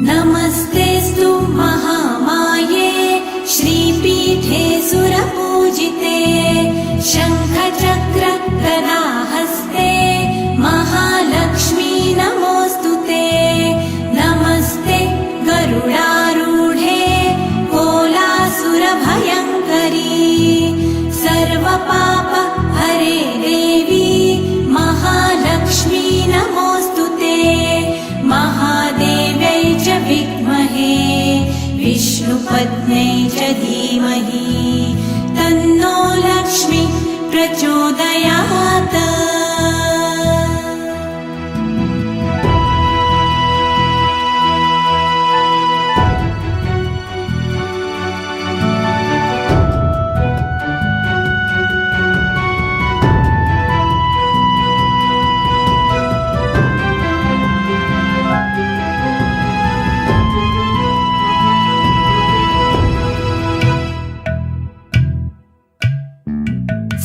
नमस्तेऽस्तु महामाये श्रीपीठे सुरपूजिते शङ्खचक्र गदाहस्ते महालक्ष्मी नमोऽस्तुते। नमस्ते गरुडारूढे कोलासुरभयङ्करी सर्वपाप हरे देवी महालक्ष्मी नमोऽस्तुते। महादेव्यै च विद्महे विष्णुपत्न्यै च धीमहि तन्नो लक्ष्मी प्रचोदयात्।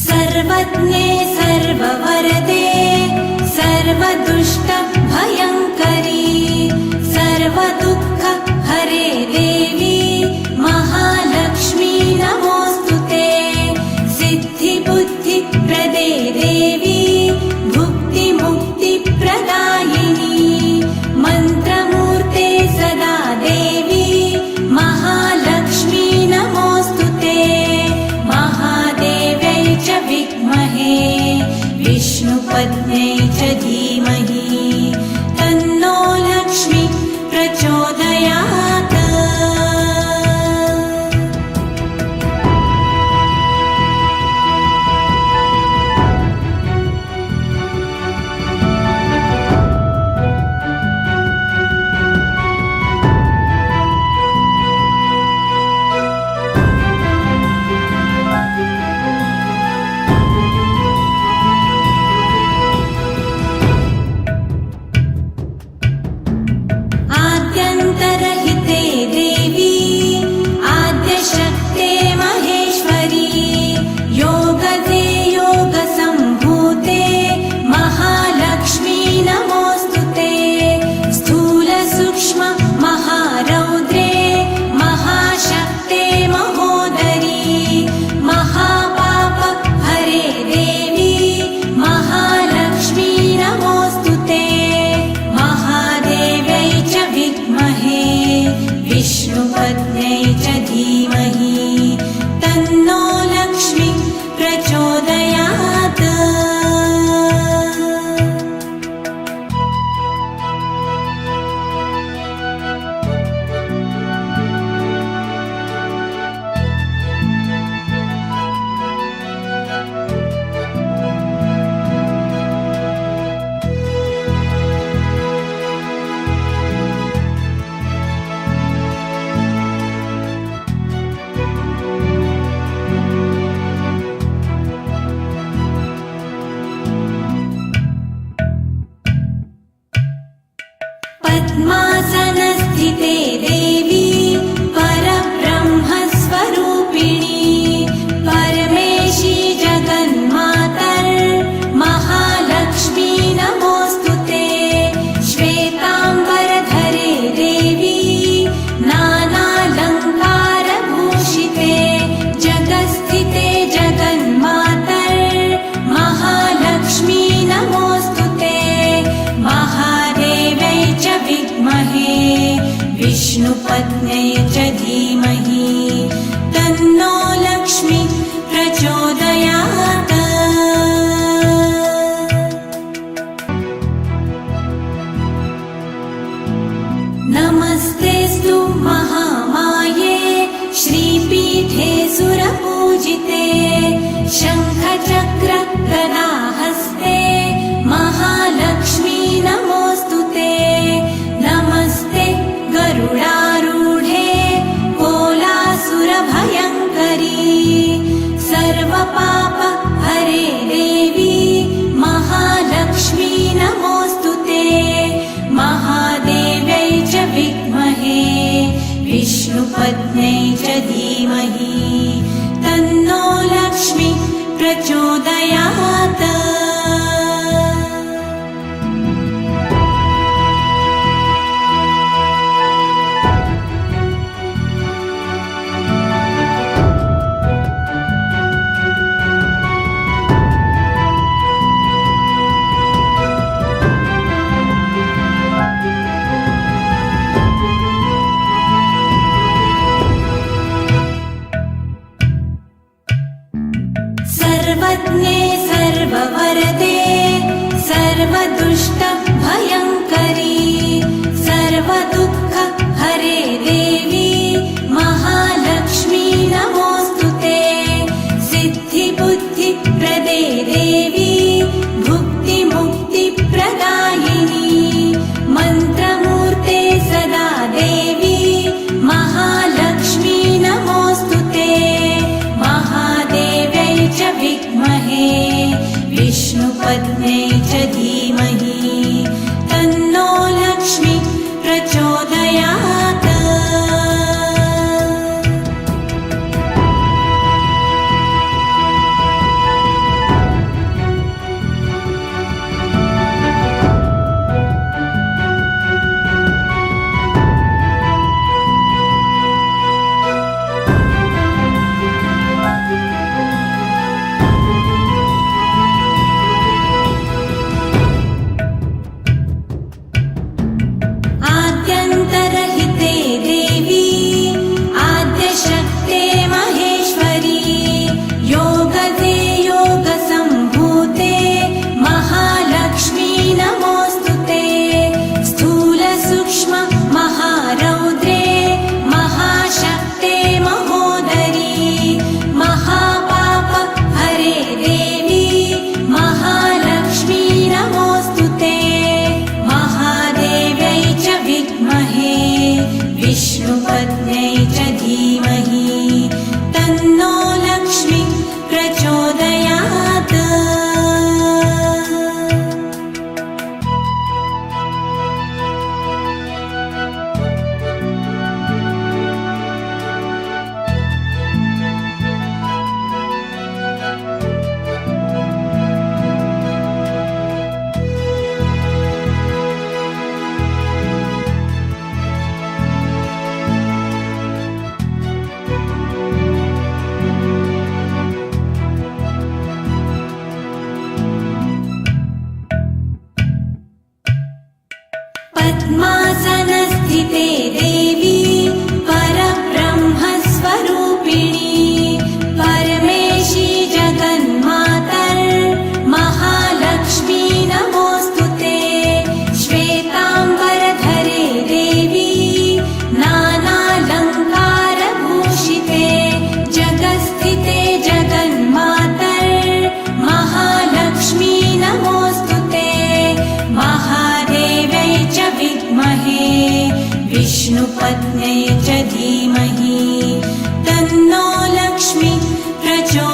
सर्वज्ञे सर्ववरदे सर्वदुष्टभयङ्करी सर्वदुःख हरे देवी महालक्ष्मी नमोऽस्तुते। सिद्धिबुद्धिप्रदे देवी भुक्तिमुक्तिप्रदायिनी मन्त्रमूर्ते सदा देवी महालक्ष्मी नमोऽस्तुते। महादेव्यै च विद्महे विष्णुपत्न्यै च धीमहि तन्नो लक्ष्मी प्रचोदयात्। आद्यन्तरहिते देवी आद्यशक्ते महेश्वरी योगदे योगसम्भूते महालक्ष्मी नमोऽस्तुते। स्थूलसूक्ष्म महारौद्रे महाशक्ते महोदरी महापाप हरे देवी महालक्ष्मी नमोऽस्तुते। महादेव्यै च विद्महे विष्णुपत्न्यै च धीमहि तन्नो लक्ष्मी प्रचोदयात्। पद्मासनस्थिते देवी परब्रह्मस्वरूपिणी परमेशी जगन्मातर् महालक्ष्मी नमोऽस्तुते। श्वेताम्बरधरे देवी नानालङ्कारभूषिते जगत्स्थिते जगन्मातर् महालक्ष्मी नमोऽस्तुते। महादेव्यै च विद्महे विष्णुपत्न्यै च धीमहि तन्नो लक्ष्मी प्रचोदयात्। नमस्तेऽस्तु महामाये श्रीपीठे सुरपूजिते शङ्खचक्र गदाहस्ते महालक्ष्मी नमोऽस्तुते। नमस्ते गरुडारूढे कोलासुरभयङ्करी सर्वपाप हरे देवी महालक्ष्मी नमोऽस्तुते। महादेव्यै च विद्महे विष्णुपत्न्यै च धीमहि तन्नो लक्ष्मी प्रचोदयात्। पद्मासनस्थिते देवी परब्रह्मस्वरूपिणी परमेशी जगन्मातर् महालक्ष्मी नमोऽस्तु ते श्वेताम्बरधरे देवी नानालङ्कारभूषिते जगत्स्थिते जगन्मातर् महालक्ष्मी नमोऽस्तु ते महादेव्यै च विद्महे विष्णुपत्न्यै च धीमहि तन्नो लक्ष्मी प्रचोदयात्।